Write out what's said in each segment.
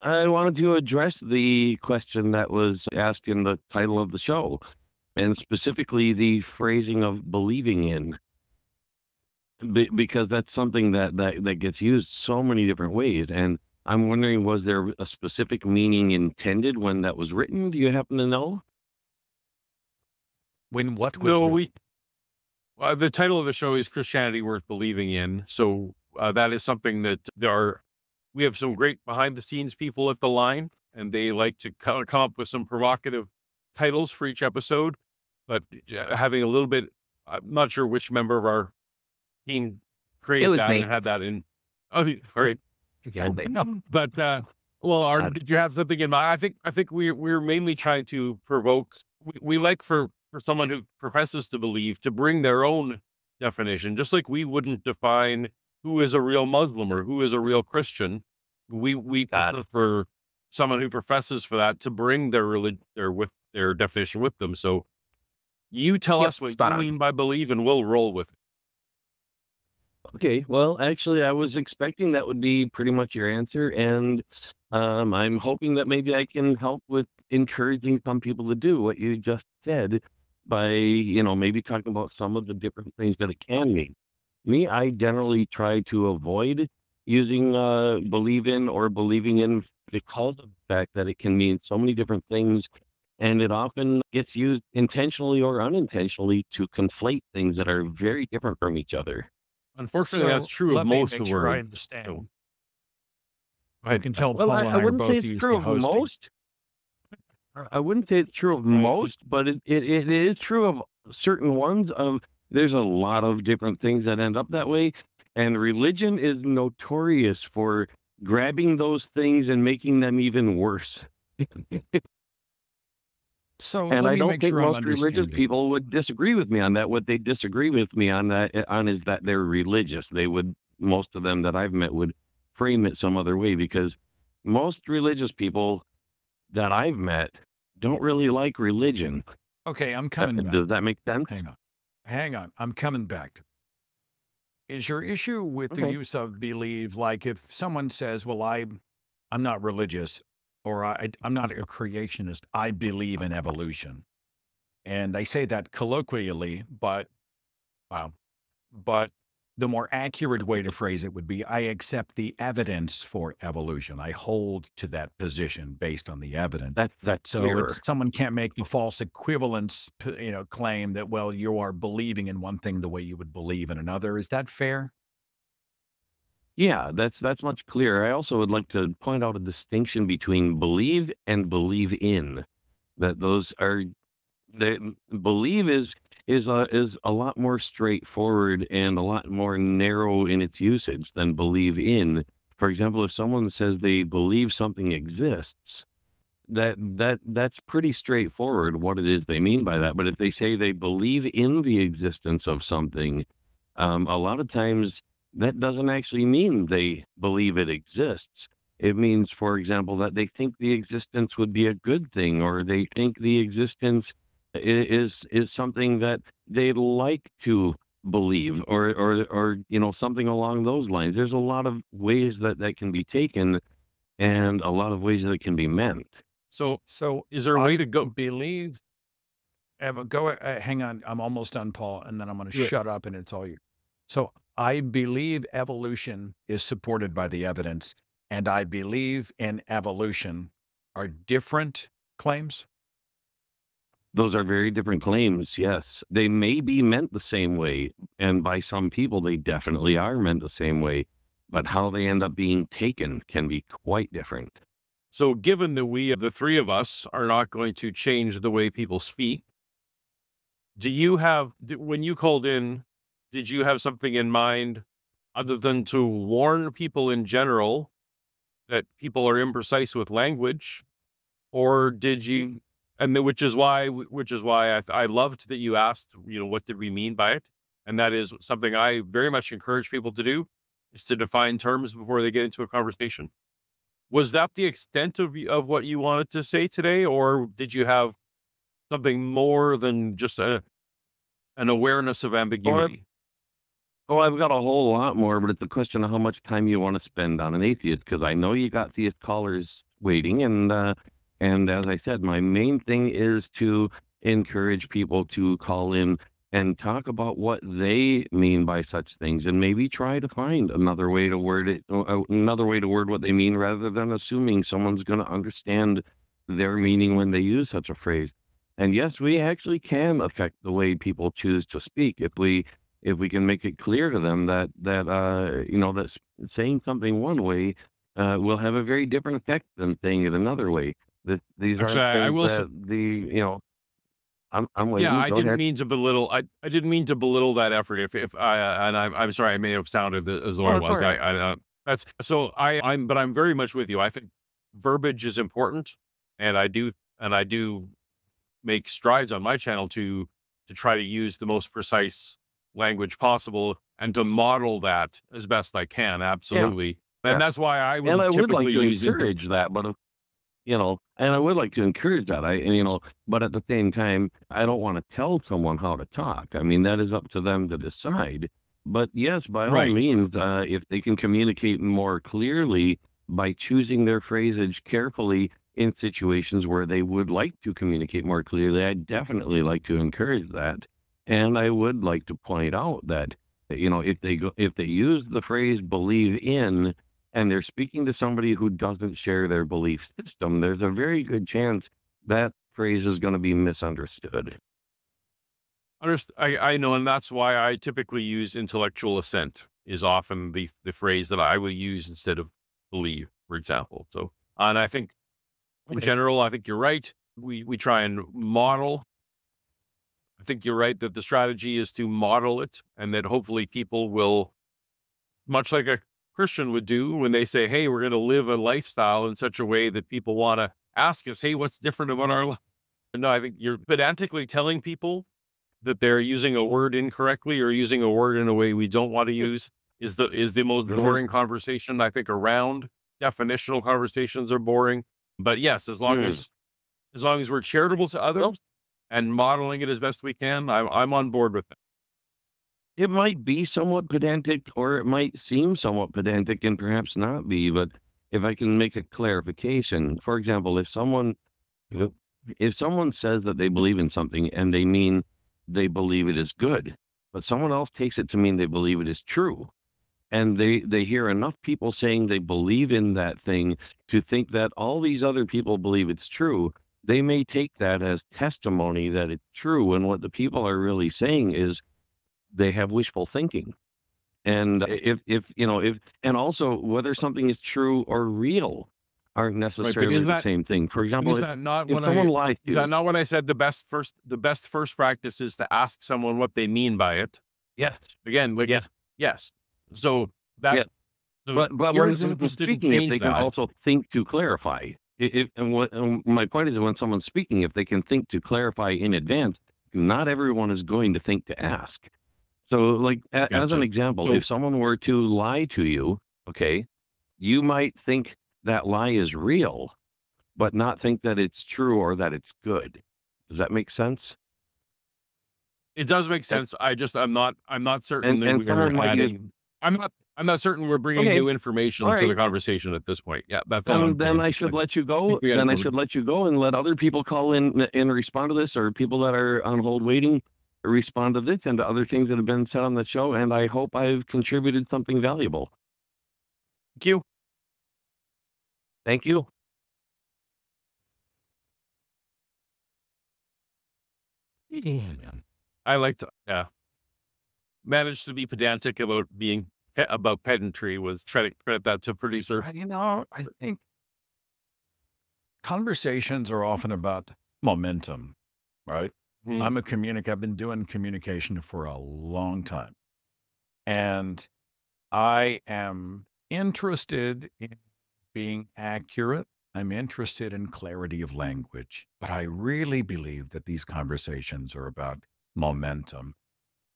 I wanted to address the question that was asked in the title of the show, and specifically the phrasing of believing in, because that's something that gets used so many different ways. And I'm wondering, was there a specific meaning intended when that was written? Do you happen to know? When what was No, written? the title of the show is Christianity Worth Believing In. So that is something that we have some great behind the scenes people at the line, and they like to come up with some provocative titles for each episode. But having a little bit, I'm not sure which member of our team It created was that me. and had that in. Oh, all right. Yeah, no, But well, did you have something in mind? I think we're mainly trying to provoke. We like for someone who professes to believe to bring their own definition, just like we wouldn't define who is a real Muslim or who is a real Christian. We prefer for someone who professes for that to bring their their definition with them. So you tell Yep, us what spot you on. mean by believe, and we'll roll with it. Okay, well, actually, I was expecting that would be pretty much your answer, and I'm hoping that maybe I can help with encouraging some people to do what you just said by, maybe talking about some of the different things that it can mean. Me, I generally try to avoid using believe in or believing in because of the fact that it can mean so many different things, and it often gets used intentionally or unintentionally to conflate things that are very different from each other. Unfortunately, that's so true of let me most make of sure I words. understand. So, go You ahead. can tell Well, Paul and I I are wouldn't say both it's used true to of hosting. most. I wouldn't say it's true of most, but it is true of certain ones. There's a lot of different things that end up that way, and religion is notorious for grabbing those things and making them even worse. So And let I me don't make think sure I'm most religious understanding. people would disagree with me on that. What they disagree with me on is that they're religious. Most of them that I've met would frame it some other way, because most religious people that I've met don't really like religion. Okay, I'm coming back. Does that make sense? Hang on. I'm coming back. Is your issue with the Okay. use of believe, like if someone says, well, I'm not religious, or I'm not a creationist, I believe in evolution. And they say that colloquially, wow, but the more accurate way to phrase it would be, I accept the evidence for evolution. I hold to that position based on the evidence. That's So clearer. someone can't make the false equivalence, claim that, well, you are believing in one thing the way you would believe in another. Is that fair? Yeah, that's much clearer. I also would like to point out a distinction between believe and believe in. That those are the believe is a lot more straightforward and a lot more narrow in its usage than believe in. For example, if someone says they believe something exists, that's pretty straightforward what it is they mean by that. But if they say they believe in the existence of something, a lot of times that doesn't actually mean they believe it exists. It means, for example, that they think the existence would be a good thing, or they think the existence is something that they'd like to believe, or something along those lines. There's a lot of ways that can be taken, and a lot of ways that it can be meant. So, So is there a I way to go? believe, Eva, hang on. I'm almost done, Paul, and then I'm going to Yeah. shut up and it's all you. So I believe evolution is supported by the evidence, and I believe in evolution are different claims. Those are very different claims. Yes, they may be meant the same way, and by some people, they definitely are meant the same way. But how they end up being taken can be quite different. So, given that the three of us, are not going to change the way people speak, when you called in, did you have something in mind other than to warn people in general that people are imprecise with language? Or did you, which is why I loved that you asked, what did we mean by it? And that is something I very much encourage people to do, is to define terms before they get into a conversation. Was that the extent of what you wanted to say today? Or did you have something more than just an awareness of ambiguity? Oh, I've got a whole lot more, but it's a question of how much time you want to spend on an atheist, because I know you got these callers waiting. And as I said, my main thing is to encourage people to call in and talk about what they mean by such things, and maybe try to find another way to word it, another way to word what they mean, rather than assuming someone's going to understand their meaning when they use such a phrase. And yes, we actually can affect the way people choose to speak if we can make it clear to them that saying something one way will have a very different effect than saying it another way. These Actually, aren't I things will say, that I'm yeah, waiting. I Go didn't ahead. mean to belittle. I didn't mean to belittle that effort. If I, and I'm sorry, I may have sounded as though I Oh, it's all was. right. That's so but I'm very much with you. I think verbiage is important, and I do make strides on my channel to try to use the most precise language possible and to model that as best I can. Yeah, Absolutely, and yeah. that's why I And I would would like typically to use it. encourage that, but and I would like to encourage that. But at the same time, I don't want to tell someone how to talk. I mean, that is up to them to decide. But yes, by all Right. means, if they can communicate more clearly by choosing their phrasage carefully in situations where they would like to communicate more clearly, I'd definitely like to encourage that. And I would like to point out that, if they use the phrase believe in, and they're speaking to somebody who doesn't share their belief system, there's a very good chance that phrase is going to be misunderstood. I know, and that's why I typically use intellectual assent is often the phrase that I will use instead of believe, for example. So, and I think in Okay. general, I think you're right. We try and model. I think you're right that the strategy is to model it, and that hopefully people will, much like a Christian would do when they say, "Hey, we're going to live a lifestyle in such a way that people want to ask us, hey, what's different about our life?" No, I think you're pedantically telling people that they're using a word incorrectly or using a word in a way we don't want to use is the most Mhm. boring conversation I think around. Definitional conversations are boring. But yes, Mm. as long as we're charitable to Well, others and modeling it as best we can, I'm on board with that. it might be somewhat pedantic, or it might seem somewhat pedantic and perhaps not be, but if I can make a clarification, for example, if if someone says that they believe in something and they mean they believe it is good, but someone else takes it to mean they believe it is true, and they hear enough people saying they believe in that thing to think that all these other people believe it's true, they may take that as testimony that it's true, and what the people are really saying is they have wishful thinking. And if and also whether something is true or real aren't Right. But necessarily the same thing. For example, if someone lies to is that you. not what I said? The best first practice is to ask someone what they mean by it. Yes, Again, like, yes, yes. So that, yes. so But your when someone's examples didn't speaking, if change they can that. also think to clarify, and my point is, when someone's speaking, if they can think to clarify in advance, not everyone is going to think to ask. So, like, as an Gotcha. example, So if someone were to lie to you, okay, you might think that lie is real, but not think that it's true or that it's good. Does that make sense? it does make And sense. I'm not certain and, that and we're someone might use, adding. I'm not certain we're bringing okay, new information all to the right, conversation at this point. Yeah, that's all I'm then saying. I should I let you think go. we got to Then I go. should let you go and let other people call in and respond to this, or people that are on hold waiting respond to this and to other things that have been said on the show. And I hope I've contributed something valuable. Thank you. Thank you. Yeah. I like to, yeah, managed to be pedantic about being about pedantry was credit that to producer. I think conversations are often about momentum, right? Mhm. I've been doing communication for a long time. And I am interested in being accurate. I'm interested in clarity of language, but I really believe that these conversations are about momentum.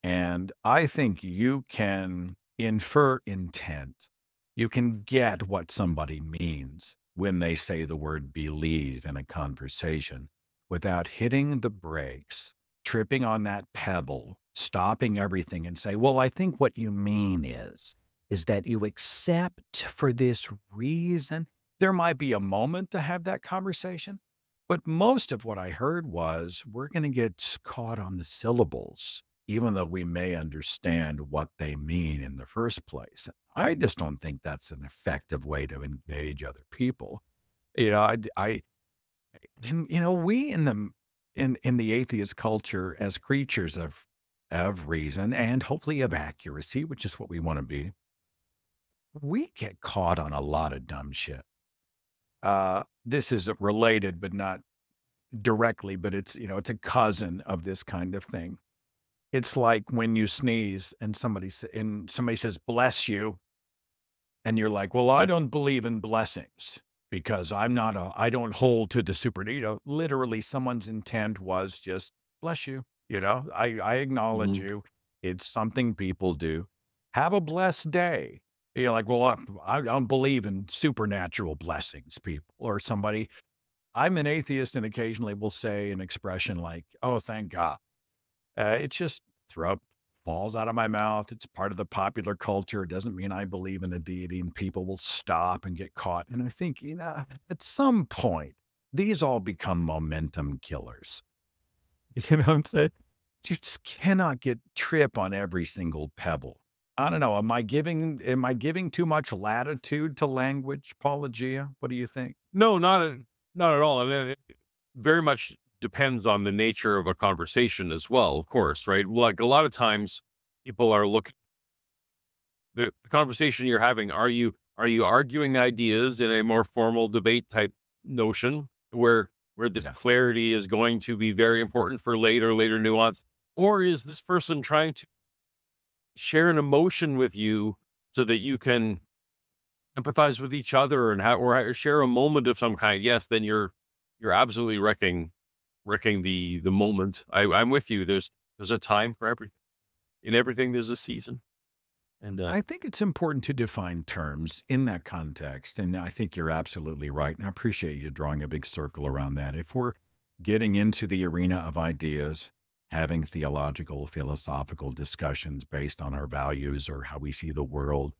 And I think you can infer intent. You can get what somebody means when they say the word believe in a conversation without hitting the brakes, tripping on that pebble, stopping everything and say, well, I think what you mean is that you accept for this reason There might be a moment to have that conversation, but most of what I heard was we're going to get caught on the syllables, even though we may understand what they mean in the first place. I just don't think that's an effective way to engage other people. You know, and, we in the atheist culture as creatures of reason and hopefully of accuracy, which is what we want to be, we get caught on a lot of dumb shit. This is related, but not directly, but it's a cousin of this kind of thing. It's like when you sneeze and somebody says, bless you. And you're like, well, I don't believe in blessings because I don't hold to the super. Literally someone's intent was just bless you. I acknowledge Mhm. you. It's something people do. Have a blessed day. You're like, well, I don't believe in supernatural blessings, people. Or somebody, I'm an atheist and occasionally will say an expression like, oh, thank God. It's just throw falls out of my mouth. It's part of the popular culture. It doesn't mean I believe in a deity, and people will stop and get caught. And I think, at some point, these all become momentum killers. You know what I'm saying? You just cannot get trip on every single pebble. I don't know. Am I giving too much latitude to language, Paulogia? What do you think? No, not at all. And then it very much depends on the nature of a conversation as well, of course, right? Like a lot of times people are looking the conversation you're having, are you arguing ideas in a more formal debate type notion where this Yeah. clarity is going to be very important for later nuance? Or is this person trying to share an emotion with you so that you can empathize with each other and or share a moment of some kind? Yes, then you're absolutely wrecking the moment. I'm with you. There's a time for everything. In everything, there's a season. And I think it's important to define terms in that context. And I think you're absolutely right. And I appreciate you drawing a big circle around that. If we're getting into the arena of ideas, having theological, philosophical discussions based on our values or how we see the world,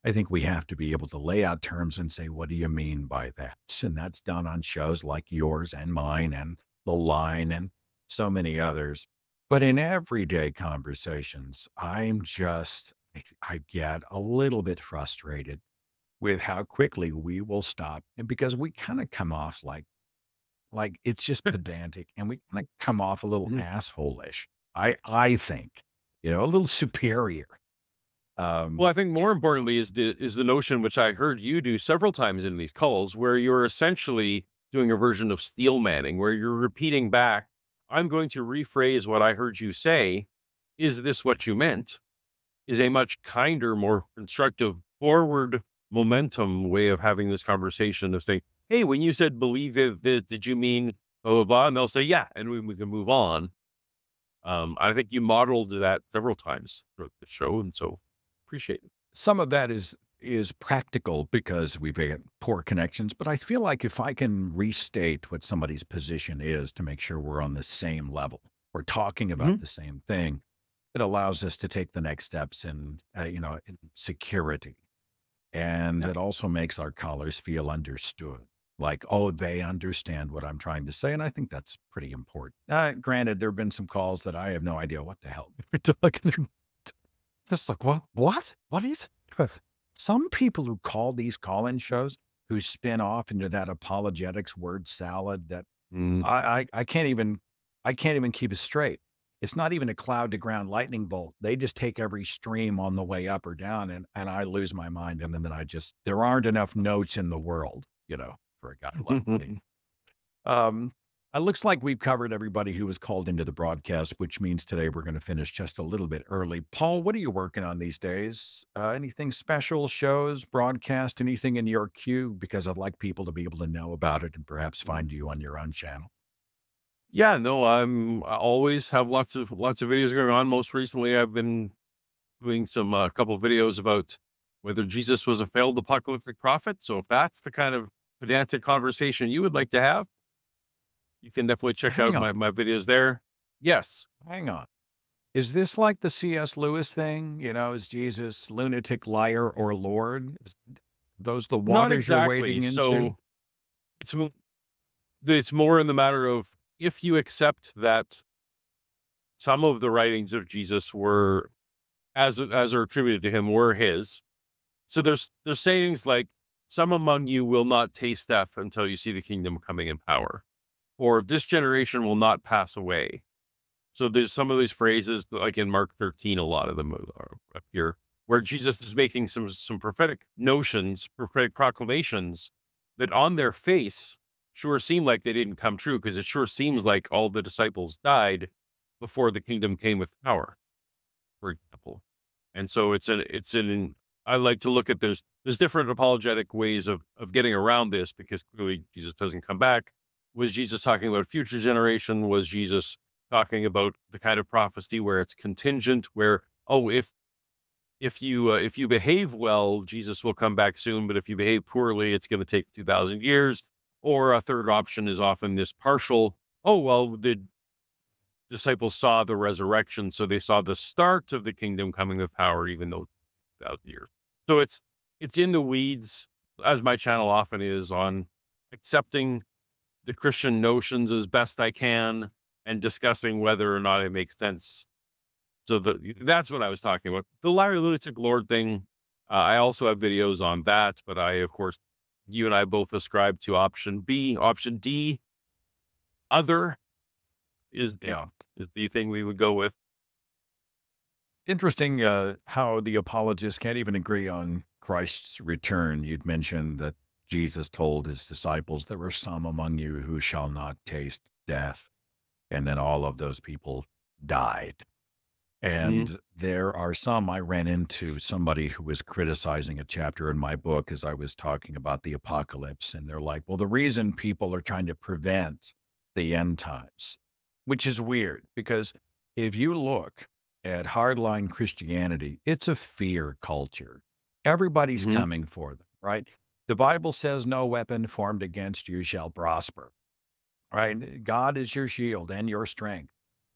I think we have to be able to lay out terms and say, what do you mean by that? And that's done on shows like yours and mine and The Line and so many others. But in everyday conversations, I get a little bit frustrated with how quickly we will stop. And because we kind of come off like it's just pedantic and we kind of come off a little Mhm. asshole-ish. I think, a little superior. Well, Um, I think more importantly is the notion which I heard you do several times in these calls, where you're essentially doing a version of steel manning, where you're repeating back, I'm going to rephrase what I heard you say. Is this what you meant? Is a much kinder, more constructive, forward momentum way of having this conversation of saying, hey, when you said believe it, did you mean blah, blah, blah? And they'll say, yeah, and we can move on. I think you modeled that several times throughout the show. And so appreciate it. some of that is practical because we've had poor connections, but I feel like if I can restate what somebody's position is to make sure we're on the same level, we're talking about Mhm. the same thing, it allows us to take the next steps in security. And Yeah. it also makes our callers feel understood. Like, oh, they understand what I'm trying to say. And I think that's pretty important. Granted, there have been some calls that I have no idea what the hell we're talking about. Just like, what? What? What is it? Some people who call these call-in shows who spin off into that apologetics word salad that Mm. I can't even keep it straight. It's not even a cloud to ground lightning bolt. They just take every stream on the way up or down and I lose my mind. And then there aren't enough notes in the world, for a guy like me. Um, it looks like we've covered everybody who was called into the broadcast, which means today we're going to finish just a little bit early. Paul, what are you working on these days? Anything special, shows, broadcast, anything in your queue? Because I'd like people to be able to know about it and perhaps find you on your own channel. Yeah, no, I always have lots of videos going on. Most recently, I've been doing some couple of videos about whether Jesus was a failed apocalyptic prophet. So if that's the kind of pedantic conversation you would like to have, you can definitely check Hang out on, my videos there. Yes. hang on. Is this like the C.S. Lewis thing? Is Jesus lunatic, liar, or Lord? Those the Not waters you're exactly. wading into? So it's it's more in the matter of if you accept that some of the writings of Jesus were as are attributed to him were his. So there's sayings like some among you will not taste death until you see the kingdom coming in power, or this generation will not pass away. So there's some of these phrases like in Mark 13, a lot of them are up here where Jesus is making some prophetic notions, prophetic proclamations that on their face sure seem like they didn't come true because it sure seems like all the disciples died before the kingdom came with power, for example. And so I like to look at there's different apologetic ways of getting around this because clearly Jesus doesn't come back. Was Jesus talking about future generation? Was Jesus talking about the kind of prophecy where it's contingent, where, oh, if you behave well, Jesus will come back soon, but if you behave poorly, it's going to take 2,000 years. Or a third option is often this partial, oh, well, the disciples saw the resurrection, so they saw the start of the kingdom coming with power, even though 2,000 years. So it's in the weeds, as my channel often is, on accepting the Christian notions as best I can and discussing whether or not it makes sense. So that's what I was talking about. The Larry Lunatic Lord thing, I also have videos on that, but of course, you and I both ascribe to option B. Option D, other, is Yeah. the thing we would go with. Interesting how the apologists can't even agree on Christ's return. You'd mentioned that Jesus told his disciples, there are some among you who shall not taste death. And then all of those people died. And there are some, I ran into somebody who was criticizing a chapter in my book as I was talking about the apocalypse. And they're like, well, the reason people are trying to prevent the end times, which is weird because if you look at hardline Christianity, it's a fear culture. Everybody's coming for them, right? The Bible says no weapon formed against you shall prosper, right? God is your shield and your strength.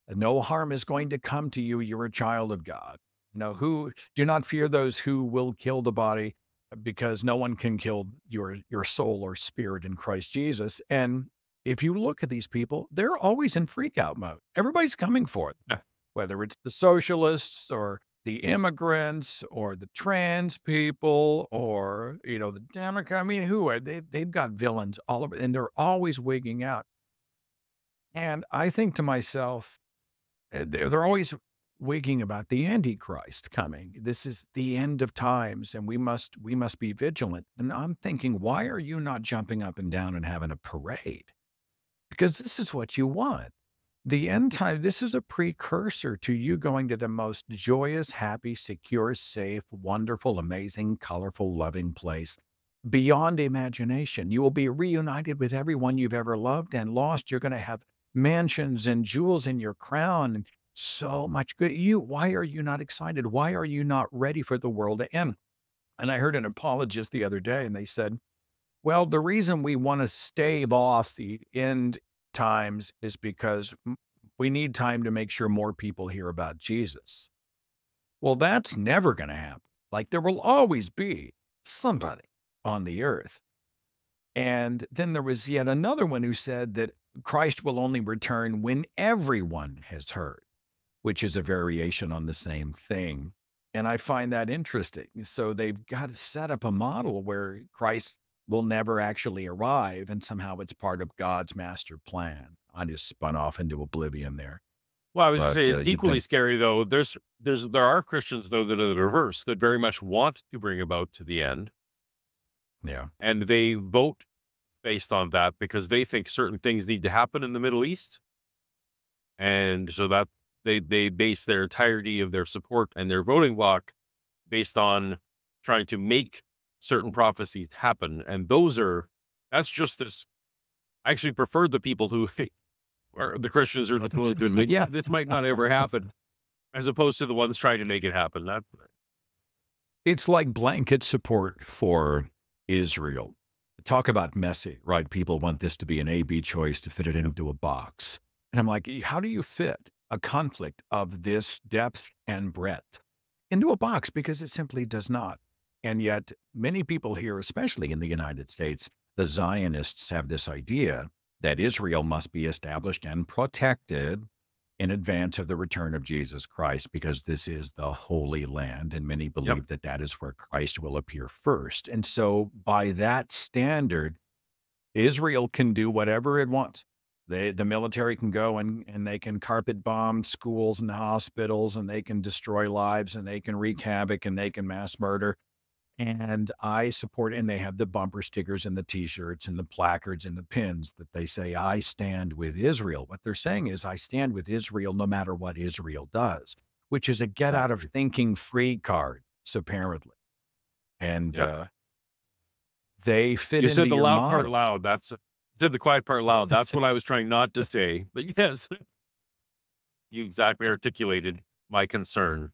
No harm is going to come to you. You're a child of God. Who do not fear those who will kill the body, because no one can kill your soul or spirit in Christ Jesus. And if you look at these people, they're always in freak out mode. Everybody's coming for it, Yeah. whether it's the socialists or the immigrants or the trans people or, the Democrat. I mean, who are they? They've got villains all over, and they're always wigging out. And I think to myself, they're always wigging about the Antichrist coming. This is the end of times, and we must be vigilant. And I'm thinking, why are you not jumping up and down and having a parade? Because this is what you want. The end time, this is a precursor to you going to the most joyous, happy, secure, safe, wonderful, amazing, colorful, loving place beyond imagination. You will be reunited with everyone you've ever loved and lost. You're going to have mansions and jewels in your crown and so much good. Why are you not excited? Why are you not ready for the world to end? And I heard an apologist the other day, and they said, well, the reason we want to stave off the end times is because we need time to make sure more people hear about Jesus. Well, that's never going to happen. Like, there will always be somebody on the earth. And then there was yet another one who said that Christ will only return when everyone has heard, which is a variation on the same thing. And I find that interesting. So they've got to set up a model where Christ will never actually arrive, and somehow it's part of God's master plan. I just spun off into oblivion there. Well, I was going But to say it's equally scary though. There are Christians though that are the reverse, that very much want to bring about to the end. Yeah. And they vote based on that because they think certain things need to happen in the Middle East. And so that they base their entirety of their support and their voting block based on trying to make certain prophecies happen. And that's just this. I actually prefer the people who or the Christians are the people who admit, yeah, this might not ever happen, as opposed to the ones trying to make it happen. It's like blanket support for Israel. Talk about messy, right? People want this to be an A-B choice to fit it into a box. And I'm like, how do you fit a conflict of this depth and breadth into a box? Because it simply does not. And yet, many people here, especially in the United States, the Zionists have this idea that Israel must be established and protected in advance of the return of Jesus Christ, because this is the Holy Land. And many Yep. believe that that is where Christ will appear first. And so, by that standard, Israel can do whatever it wants. The military can go and they can carpet bomb schools and hospitals, and they can destroy lives, and they can wreak havoc, and they can mass murder. And I support, and they have the bumper stickers and the T-shirts and the placards and the pins that they say, I stand with Israel. What they're saying is, I stand with Israel no matter what Israel does, which is a get out of Exactly. thinking free card, apparently. And Yep. they fit You into said the your loud part model. loud. Did the quiet part loud. That's what I was trying not to say. But yes, you exactly articulated my concern.